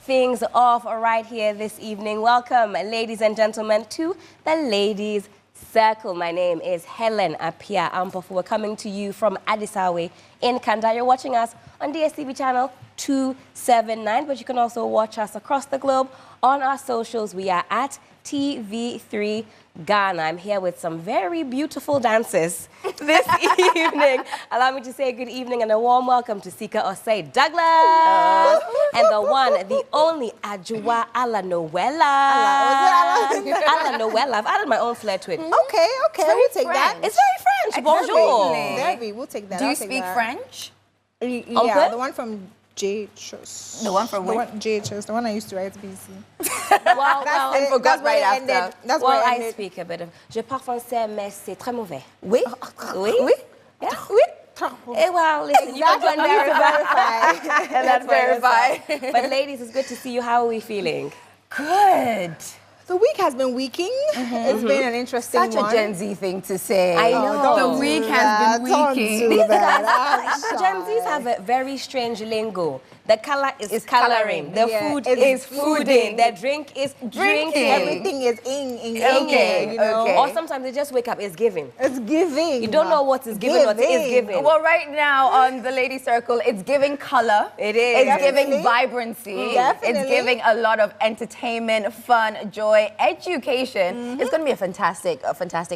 things off right here this evening. Welcome, ladies and gentlemen, to the Ladies Circle. My name is Helen Apia Ampofu. We're coming to you from Adisawe in Kanda. You're watching us on DSTV channel 279, but you can also watch us across the globe on our socials. We are at TV3 Ghana. I'm here with some very beautiful dancers this evening. Allow me to say good evening and a warm welcome to Sika Osei Douglas and the one, the only Ajua Ala Noella. Ala Noella. I've added my own flair to it. Okay, we'll take that. It's very French. Bonjour. Very, we'll take that. Do you speak French? Yeah, Okay. the one from JHS. The one from where? JHS, the one I used to write BC. Well, I forgot right after. That's well, where I ended. speak a bit of... Je parle français, mais c'est très mauvais. Oui? Oui? Oui? Yeah. Eh, well, listen, you can go and verify. And that's verified. But ladies, it's good to see you. How are we feeling? Good. The week has been weeking. It's been an interesting Such one. a Gen Z thing to say. I know. The week has been weeking. These guys, Gen Zs have a very strange lingo. The color is coloring. The food is fooding. The drink is drinking. Everything is in, Okay, you know. okay. Or sometimes they just wake up, it's giving. It's giving. You don't know what is giving, what is giving. Well, right now on the Lady Circle, it's giving color. It is. It's giving vibrancy. Definitely. It's giving a lot of entertainment, fun, joy, education. It's going to be a fantastic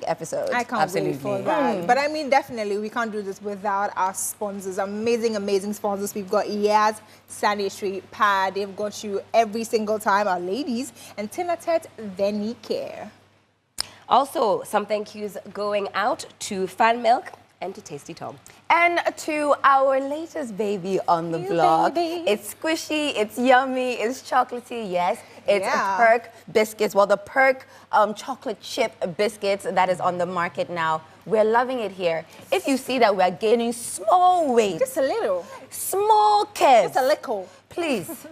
episode. I can't wait for that. But I mean, definitely, we can't do this without our sponsors. Amazing sponsors. We've got Yaz Sanitary Pad. They've got you every single time, our ladies. And Tinatet Veni Care. Also, some thank yous going out to Fan Milk and to Tasty Tom. And to our latest baby on the block. baby. It's squishy, it's yummy, it's chocolatey, yes. It's Yeah. Perk biscuits. Well, the Perk chocolate chip biscuits that is on the market now. We're loving it here. If you see that we're gaining small weight, Just a little. small kids, Just a little. please,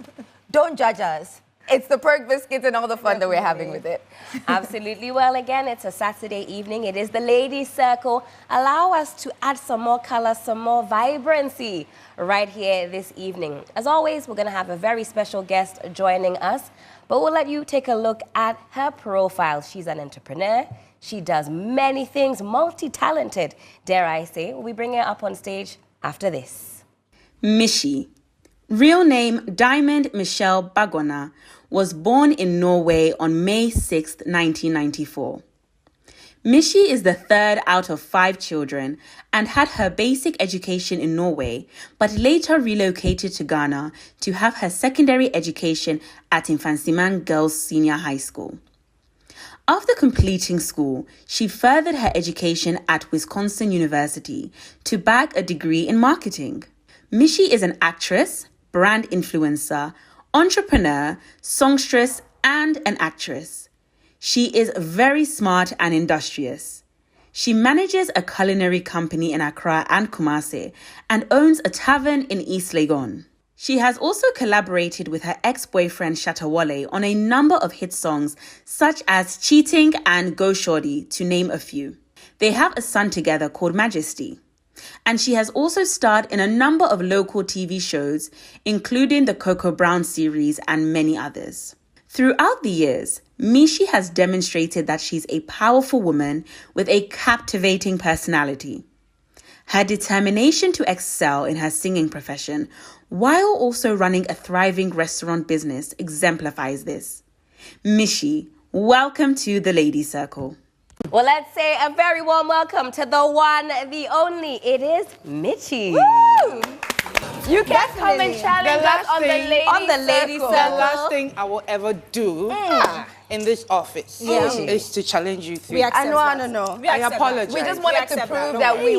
don't judge us. It's the Perk biscuits and all the fun that we're having with it. Absolutely. Well, again, it's a Saturday evening. It is the Ladies Circle. Allow us to add some more color, some more vibrancy right here this evening. As always, we're going to have a very special guest joining us, but we'll let you take a look at her profile. She's an entrepreneur. She does many things, multi-talented, dare I say. We bring her up on stage after this. Mishi, real name Diamond Michelle Bagona, was born in Norway on May 6, 1994. Mishi is the third out of 5 children and had her basic education in Norway, but later relocated to Ghana to have her secondary education at Infansiman Girls Senior High School. After completing school, she furthered her education at Wisconsin University to bag a degree in marketing. Mishi is an actress, brand influencer, entrepreneur, songstress, and an actress. She is very smart and industrious. She manages a culinary company in Accra and Kumasi and owns a tavern in East Legon. She has also collaborated with her ex-boyfriend Shatawale on a number of hit songs such as Cheating and Go Shorty, to name a few. They have a son together called Majesty. And she has also starred in a number of local TV shows, including the Coco Brown series and many others. Throughout the years, Mishi has demonstrated that she's a powerful woman with a captivating personality. Her determination to excel in her singing profession, while also running a thriving restaurant business, exemplifies this. Mishi, welcome to the Ladies Circle. Well, let's say a very warm welcome to the one, the only. It is Michy. You can come and challenge us on the Ladies Circle. The last thing I will ever do in this office is to challenge you three. We accept that. No. I apologize. We just wanted to prove that we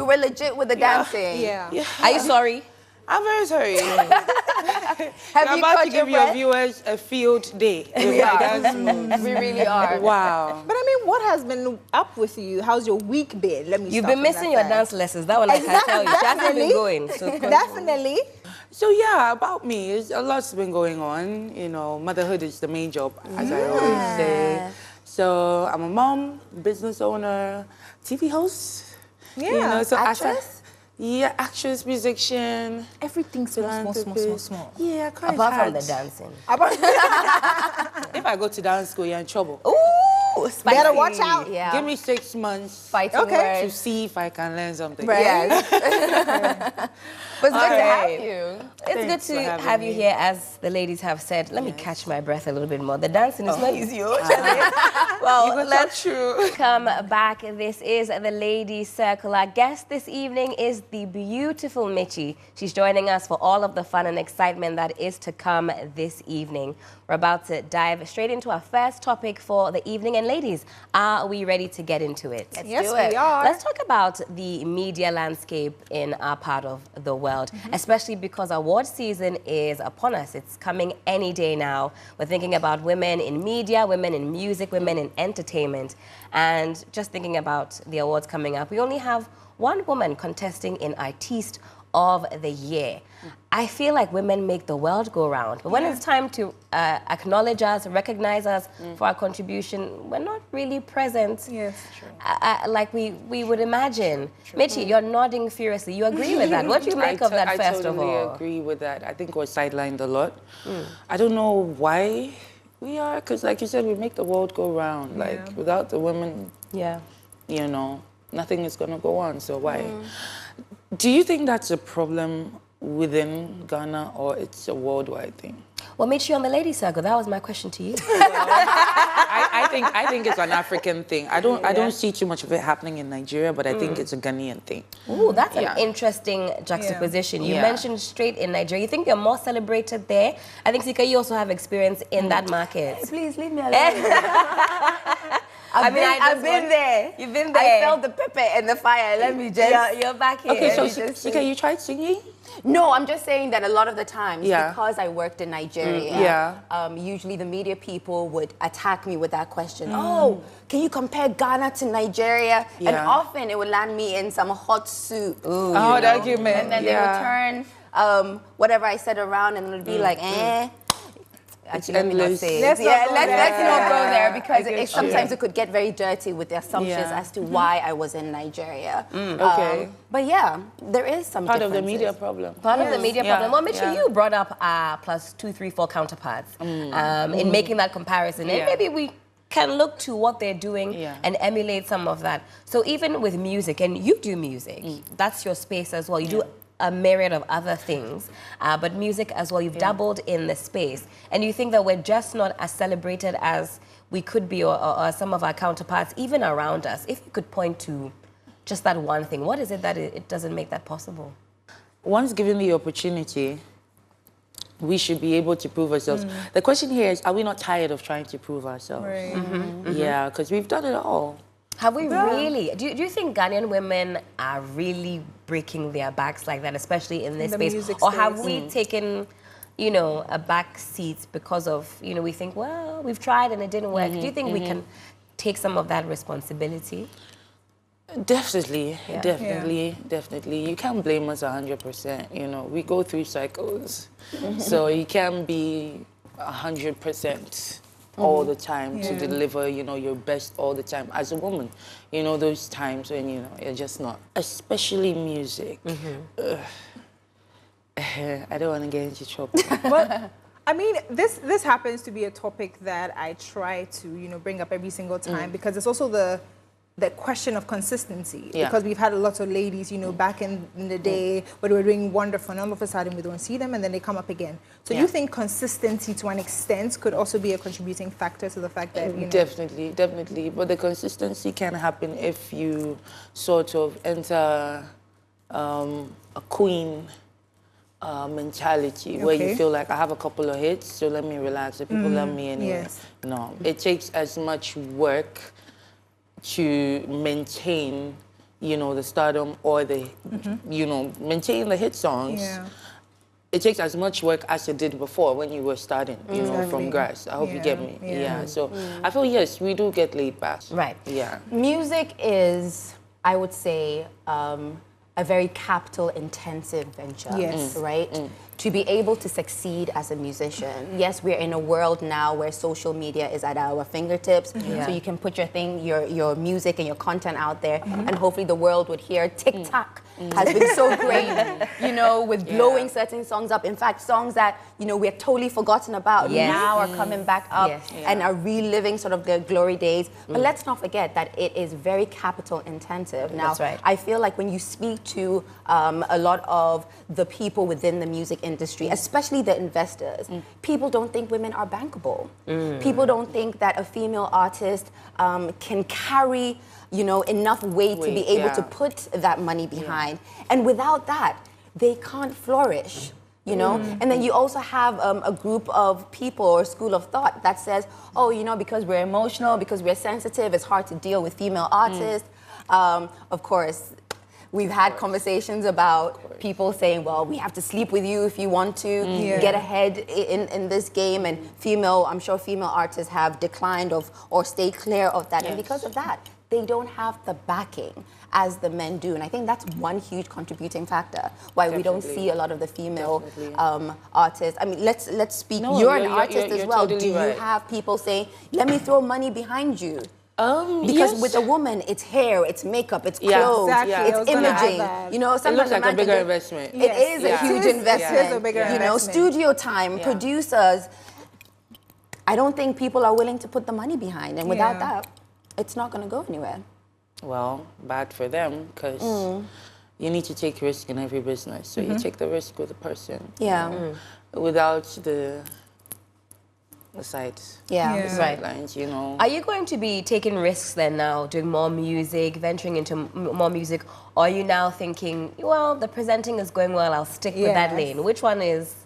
were legit with the dancing. Yeah. Are you sorry? I'm very sorry. Have I'm you about caught to your give your breath? viewers a field day. We are. We really are. Wow. But I mean, what has been up with you? How's your week been? Let me You've start been from missing that your side. dance lessons. That one I can tell you. She hasn't been going. So Definitely. So yeah, about me, a lot's been going on. You know, motherhood is the main job, as I always say. So I'm a mom, business owner, TV host. Yeah. You know, so Actress? Yeah, actress, musician. Everything small. Yeah, I quite Apart from had- the dancing. If I go to dance school, you're in trouble. Ooh, spicy. Better watch out. Yeah. Give me 6 months Fighting Okay. to words. see if I can learn something. Yes. But it's good to have Alright. you. It's good Thanks for to having have you me. here, as the ladies have said. Let me catch my breath a little bit more. The dancing is not easy. Well, let's come back. This is the Ladies Circle. Our guest this evening is the beautiful Michy. She's joining us for all of the fun and excitement that is to come this evening. We're about to dive straight into our first topic for the evening. And ladies, are we ready to get into it? Yes, do it. we are. Let's talk about the media landscape in our part of the world, especially because award season is upon us. It's coming any day now. We're thinking about women in media, women in music, women in entertainment. And just thinking about the awards coming up, we only have one woman contesting in Artiste of the Year. I feel like women make the world go round, but when it's time to acknowledge us, recognize us for our contribution, we're not really present. Yes, true. Like we would imagine. Michy, you're nodding furiously. You agree with that? What do you make of that, I first of totally all? agree with that. I think we're sidelined a lot. I don't know why we are, because like you said, we make the world go round. Like, without the women, Yeah. you know, nothing is going to go on. So why? Do you think that's a problem within Ghana, or it's a worldwide thing? Well, Michy, on the Ladies Circle, that was my question to you. I think it's an African thing. I don't see too much of it happening in Nigeria, but I think it's a Ghanaian thing. Ooh, that's an Yeah. interesting juxtaposition. You Yeah. mentioned straight in Nigeria. You think you're more celebrated there? I think, Sika, you also have experience in that market. Please leave me alone. I've been there. You've been there. I felt the pepper and the fire. Let me just... You're back here. Okay, so Let me just Sika, you tried singing? No, I'm just saying that a lot of the times, Yeah. because I worked in Nigeria, usually the media people would attack me with that question. Oh, can you compare Ghana to Nigeria? And Yeah. often it would land me in some hot soup. Oh, the argument. And then they would turn whatever I said around and it would be like, Actually, let me not endless. say it. Let's not Yeah, go let's there. not go there because I get sometimes you. it could get very dirty with the assumptions Yeah. as to why I was in Nigeria. Okay. But yeah, there is some Part of the differences. media problem. Part of the media Yeah. problem. Well, Michy, Yeah. you brought up plus 2, 3, 4 counterparts in making that comparison. And Yeah. maybe we can look to what they're doing Yeah. and emulate some of that. So even with music, and you do music, that's your space as well. You do a myriad of other things, but music as well. You've dabbled in the space. And you think that we're just not as celebrated as we could be or some of our counterparts, even around us. If you could point to just that one thing, what is it that it doesn't make that possible? Once given the opportunity, we should be able to prove ourselves. The question here is, are we not tired of trying to prove ourselves? Right. Yeah, because we've done it all. Have we really? Do you think Ghanaian women are really breaking their backs like that, especially in this the space? music Or have space. we taken, you know, a back seat because of, you know, we think, well, we've tried and it didn't work. Do you think we can take some of that responsibility? Definitely, Yeah. definitely. You can't blame us 100%. You know, we go through cycles, so you can't be 100% all the time to deliver, you know, your best all the time. As a woman, you know, those times when, you know, you're just not. Especially music. I don't want to get into trouble. Well, I mean, this happens to be a topic that I try to, you know, bring up every single time because it's also the question of consistency. Yeah. Because we've had a lot of ladies, you know, back in the day where they were doing wonderful and all of a sudden we don't see them and then they come up again. So Yeah. you think consistency to an extent could also be a contributing factor to the fact that, you know... Definitely. But the consistency can happen if you sort of enter a queen mentality where you Okay. feel like I have a couple of hits, so let me relax. The people love me anyway. yes. No, it takes as much work to maintain, you know, the stardom or the, you know, maintain the hit songs. Yeah. It takes as much work as it did before when you were starting, you know, Exactly. from grass. I hope you get me. Yeah. Yeah. So I feel, yes, we do get laid back. Right. Yeah. Music is, I would say, a very capital-intensive venture, Yes. right? To be able to succeed as a musician. Yes, we're in a world now where social media is at our fingertips, Yeah. so you can put your thing, your music and your content out there, and hopefully the world would hear TikTok has been so great, you know, with blowing certain songs up. In fact, songs that, you know, we're totally forgotten about now are coming back up and are reliving sort of their glory days. But let's not forget that it is very capital intensive. Now, I feel like when you speak to a lot of the people within the music industry, especially the investors, people don't think women are bankable. People don't think that a female artist can carry, you know, enough weight to be able to put that money behind. And without that, they can't flourish. You know, and then you also have a group of people or school of thought that says, oh, you know, because we're emotional, because we're sensitive, it's hard to deal with female artists. Of course, we've had conversations about people saying, well, we have to sleep with you if you want to get ahead in this game. And I'm sure female artists have declined or stayed clear of that. And because of that, they don't have the backing as the men do. And I think that's one huge contributing factor why we don't see a lot of the female artists. I mean, let's speak. No, you're an artist as well. Totally do you have people saying, let me throw money behind you? Because with a woman, it's hair, it's makeup, it's clothes, it's imaging. You know, sometimes it looks like a bigger investment. It is a huge investment. It is a bigger investment. You know, studio time, producers. I don't think people are willing to put the money behind, and without that, it's not going to go anywhere. Well, bad for them, because you need to take risk in every business. So you take the risk with the person. Without the sidelines, you know. Are you going to be taking risks then now, doing more music, venturing into more music? Or are you now thinking, well, the presenting is going well, I'll stick with that lane? Which one is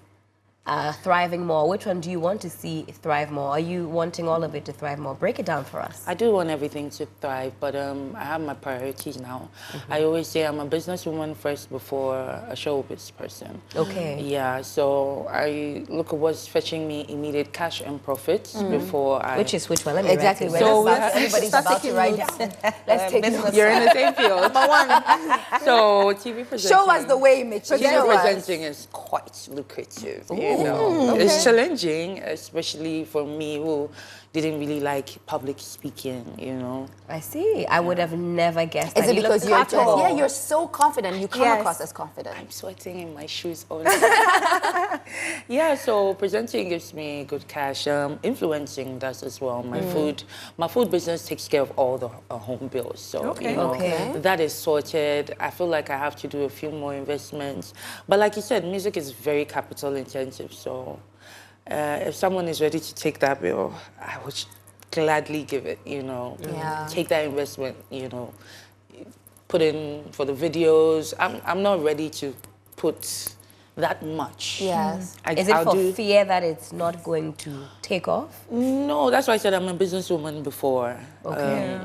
thriving more? Which one do you want to see thrive more? Are you wanting all of it to thrive more? Break it down for us. I do want everything to thrive, but I have my priorities now. I always say I'm a businesswoman first before a showbiz person. Okay. Yeah, so I look at what's fetching me immediate cash and profits before I... Which one? Let me exactly. So everybody's about to write down. Let's take business. You're in the same field. Number one. So TV presenting. Show us the way, Michy. TV presenting is quite lucrative. You know, it's challenging, especially for me who didn't really like public speaking, you know. I see. I would have never guessed. Is it because you're so confident, you come across as confident? I'm sweating in my shoes all the time. Yeah, so presenting gives me good cash. Influencing does as well. My food business takes care of all the home bills. So you know, that is sorted. I feel like I have to do a few more investments. But like you said, music is very capital intensive. So if someone is ready to take that bill, I would gladly give it, you know. Take that investment, you know. Put in for the videos. I'm not ready to put that much. Yes. Is it for fear that it's not going to take off? No, that's why I said I'm a businesswoman before. Okay.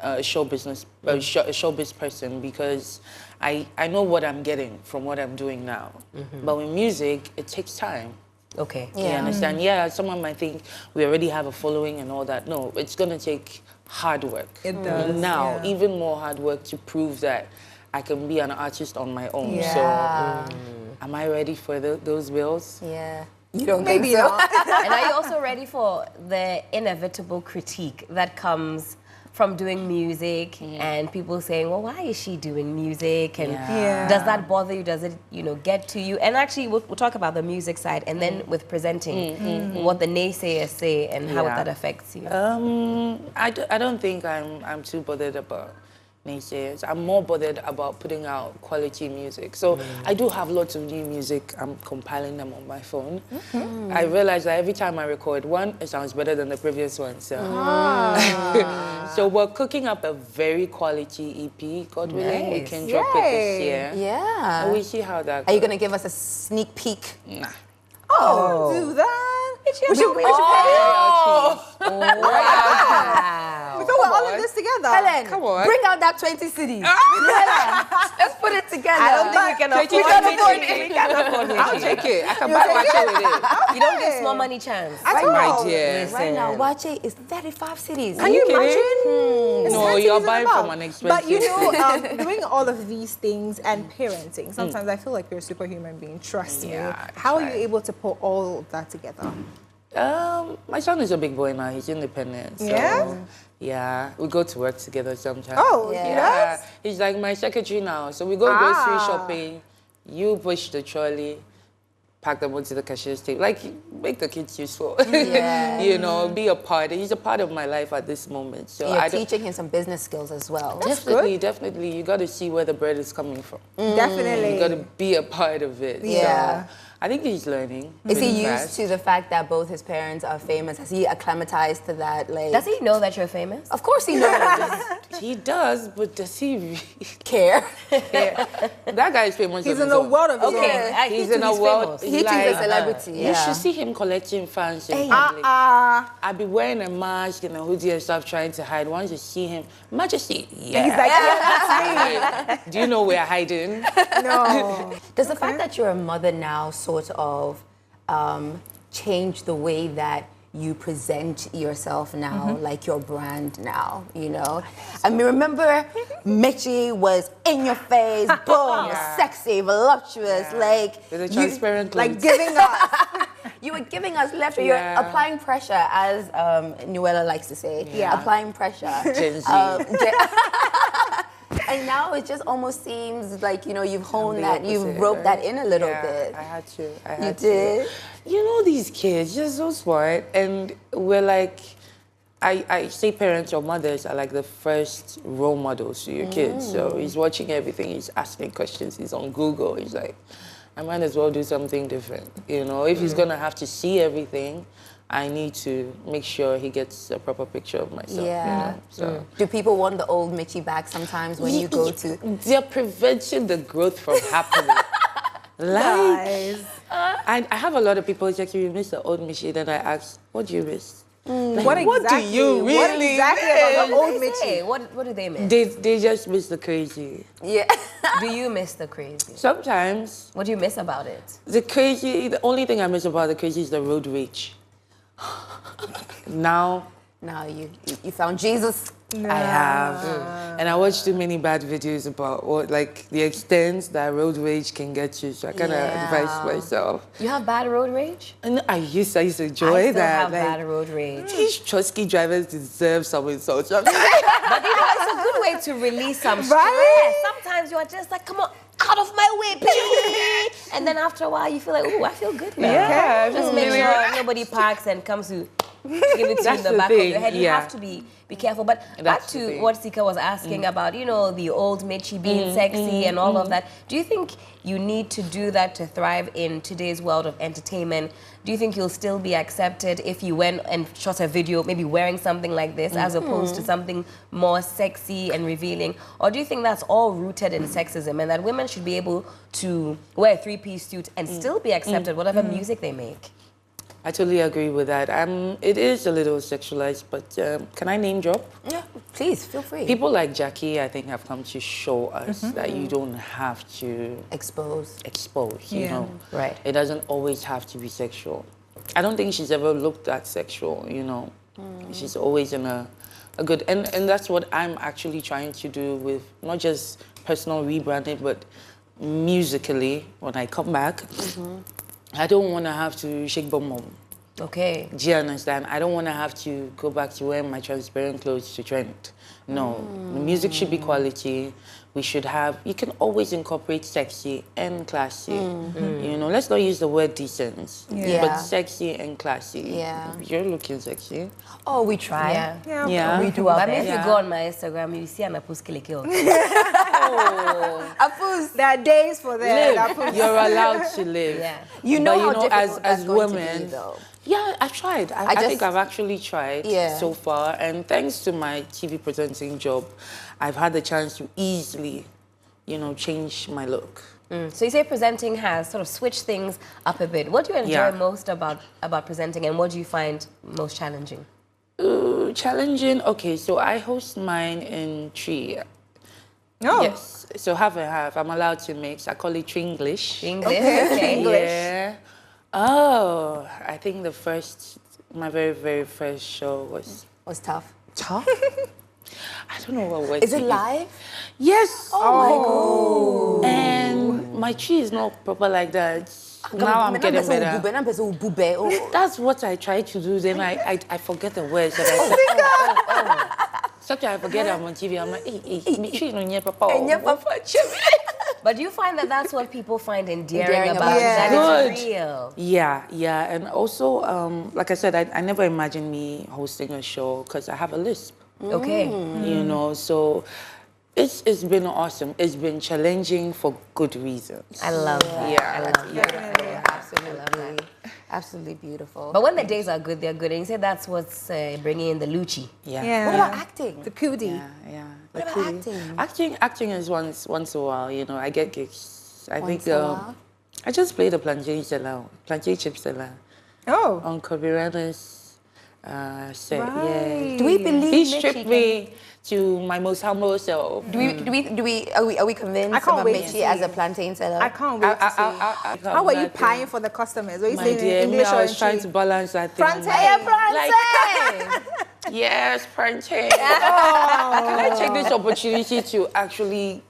A showbiz person, because I know what I'm getting from what I'm doing now. But with music, it takes time. Okay. You understand? Yeah, someone might think we already have a following and all that. No, it's going to take hard work. It does. Now, even more hard work to prove that I can be an artist on my own. So, am I ready for those bills? Yeah. You don't think so? And are you also ready for the inevitable critique that comes from doing music and people saying, well, why is she doing music? And does that bother you? Does it, you know, get to you? And actually, we'll talk about the music side and then with presenting, what the naysayers say and how that affects you. I don't think I'm too bothered about naysayers. I'm more bothered about putting out quality music. So I do have lots of new music. I'm compiling them on my phone. I realize that every time I record one, it sounds better than the previous one. So, so we're cooking up a very quality EP. God willing, we can drop it this year. Yeah. And we see how that goes. Are you going to give us a sneak peek? Nah. Oh, do that. We should pay. We thought we're all in this together. Helen, come on. Bring out that 20 cities. Helen, let's put it together. I don't think we can afford it. We can afford it. I'll take it. I can buy Wache with it. You don't give small money chance. My dear. Right now, Wache is 35 cities. Can you imagine? No, you're buying from an expensive. But you know, doing all of these things and parenting, sometimes I feel like you're a superhuman being. Trust me. How are you able to put all of that together? My son is a big boy now. He's independent. So, Yeah? yeah, we go to work together sometimes. Oh, yeah. He's like my secretary now. So we go grocery shopping. You push the trolley, pack them onto the cashier's table. Like, make the kids useful. Yeah. You know, be a part. He's a part of my life at this moment. So You're teaching him some business skills as well. Definitely. You got to see where the bread is coming from. Definitely. You got to be a part of it. Yeah. So I think he's learning. Is he really used fast. to the fact that both his parents are famous? Has he acclimatized to that? Like, Does he know that you're famous? Of course he knows. He does, but does he really Care. care? That guy is famous. He's on in his a own. world of his Okay, own. He's in a world. He too is a celebrity. You should see him collecting fans in public. I'd be wearing a mask and a hoodie and stuff, trying to hide. Once you see him, Majesty, yeah. He's like, yeah, that's me. Do you know we're hiding? No. Does the fact that you're a mother now sort of change the way that you present yourself now, like your brand now, you know? I mean, remember, Michy was in your face, boom, sexy, voluptuous, like... With a transparent clothes. Like giving us. You were giving us left, you're applying pressure, as Nuella likes to say. Yeah. Applying pressure. Gen Z. And now it just almost seems like, you know, you've honed the that, you've opposite, roped right? that in a little Yeah, bit. I had to. You did? You know, these kids, they're so smart. And we're like, I say parents or mothers are like the first role models to your kids. So he's watching everything, he's asking questions, he's on Google. He's like, I might as well do something different. You know, if he's gonna have to see everything, I need to make sure he gets a proper picture of myself. Yeah. You know? So. Do people want the old Michy back sometimes when you go to... They're preventing the growth from happening. Guys. I have a lot of people check you miss the old Mishi. Then I ask, what do you miss? Like, What do you really What exactly about the What old do they say? Michy? What do they miss? They just miss the crazy. Yeah. Do you miss the crazy? Sometimes What do you miss about it? the crazy. The only thing I miss about the crazy is the road rage. Now Now you found Jesus. I have, and I watched too many bad videos about what like the extent that road rage can get you. So I kind of advise myself. You have bad road rage? And I used to enjoy I still that. have like, bad road rage. these Trotsky drivers deserve some insults. But you know, it's a good way to release some stress. Sometimes you are just like, come on, out of my way, please. And then after a while, you feel like, ooh, I feel good now. Yeah, Just make sure nobody parks and comes to give it to you in the the back of thing, your head. You have to be careful. But back That's the to thing. what Sika was asking about, you know, the old Michy being sexy and all of that. Do you think you need to do that to thrive in today's world of entertainment? Do you think you'll still be accepted if you went and shot a video, maybe wearing something like this, as opposed to something more sexy and revealing? Or do you think that's all rooted in sexism and that women should be able to wear a three-piece suit and still be accepted, whatever music they make? I totally agree with that. It is a little sexualized, but can I name drop? Yeah, please, feel free. People like Jackie, I think, have come to show us that you don't have to expose. you know? Right. It doesn't always have to be sexual. I don't think she's ever looked that sexual, you know? She's always in a good... And that's what I'm actually trying to do with not just personal rebranding, but musically, when I come back. I don't want to have to shake bum bum. Okay. Do you understand? I don't want to have to go back to wearing my transparent clothes to trend. No, the music should be quality. We should have, you can always incorporate sexy and classy. You know, let's not use the word decent, but sexy and classy. Yeah. You're looking sexy. Oh, we try. Yeah. We do our I mean, best. if you go on my Instagram, you see an apuskilekil. Apus. There are days for that. Live. You're allowed to live. Yeah. You know, But how difficult that's as going to women, be, though. yeah, I've tried. I think I've actually tried so far. And thanks to my TV presenting job, I've had the chance to easily, you know, change my look. So you say presenting has sort of switched things up a bit. What do you enjoy most about presenting, and what do you find most challenging? Challenging? Okay, so I host mine in Tree. Oh. Yes, so half and half. I'm allowed to mix. I call it Tringlish. English. Okay. Yeah. Oh, I think my very, very first show Was tough. tough. I don't know what word Is to it use. live? Yes. Oh my God. And my tree is not proper like that. Now I'm getting better. better. That's what I try to do. Then I forget the words. That Sometimes I forget I'm on TV. I'm like, hey, Michy, no, yeah, papa. But do you find that that's what people find endearing about it? Yeah. That it's real? Yeah. And also, like I said, I never imagined me hosting a show because I have a lisp. Okay. You know, so it's been awesome. It's been challenging for good reasons. I love that. Yeah. I love that. Absolutely. Absolutely beautiful. But when the days are good, they're good. And you say that's what's bringing in the Lucci. Yeah. What about acting? The cootie. Yeah. What about acting? Acting is once in a while, you know, I get gigs. I think in a while? I just played a plantain chip seller Oh. on Kobira's set. Right. Yeah. Do we believe He Michy stripped me to my most humble self. Are we convinced I can't about wait to Michy see. as a plantain seller? I can't wait to see. How were you paying for the customers? Were you My saying dear, in English I or was in trying Chi? to balance that thing. Plantain! Yes, plantain. Can I take this opportunity to actually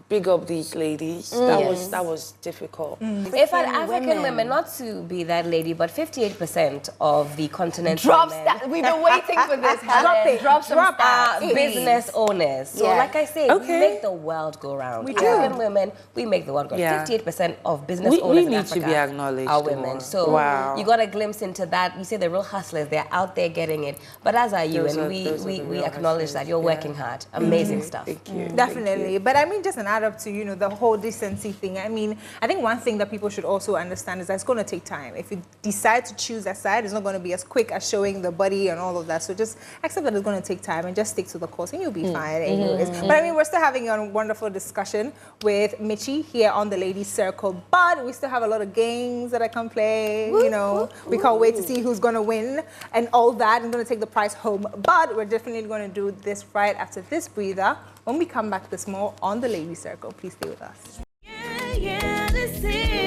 big up these ladies? That was difficult. If an African women, not to be that lady, but 58% of the continent's Drops women that. We've been waiting for this. Drop some are stats. business owners. So Yeah. like I say, we make the world go round. We do. African women, we make the world go round. Yeah. 58% of business We owners in need to Africa be acknowledged are more. women. So Wow. you got a glimpse into that. You say the real hustlers, they're out there getting it. But as are you, Those and are the we real acknowledge hustlers. that you're working hard. Amazing stuff. Thank you. Definitely. But I mean, just an add up to, you know, the whole decency thing. I mean, I think one thing that people should also understand is that it's going to take time. If you decide to choose that side, it's not going to be as quick as showing the body and all of that. So just accept that it's going to take time and just stick to the course and you'll be fine anyways. But I mean, we're still having a wonderful discussion with Michy here on the Ladies Circle. But we still have a lot of games that I can play. You know, we can't wait to see who's going to win and all that. I'm going to take the prize home. But we're definitely going to do this right after this breather. When we come back, there's more on the Ladies Circle. Please stay with us. Yeah, this is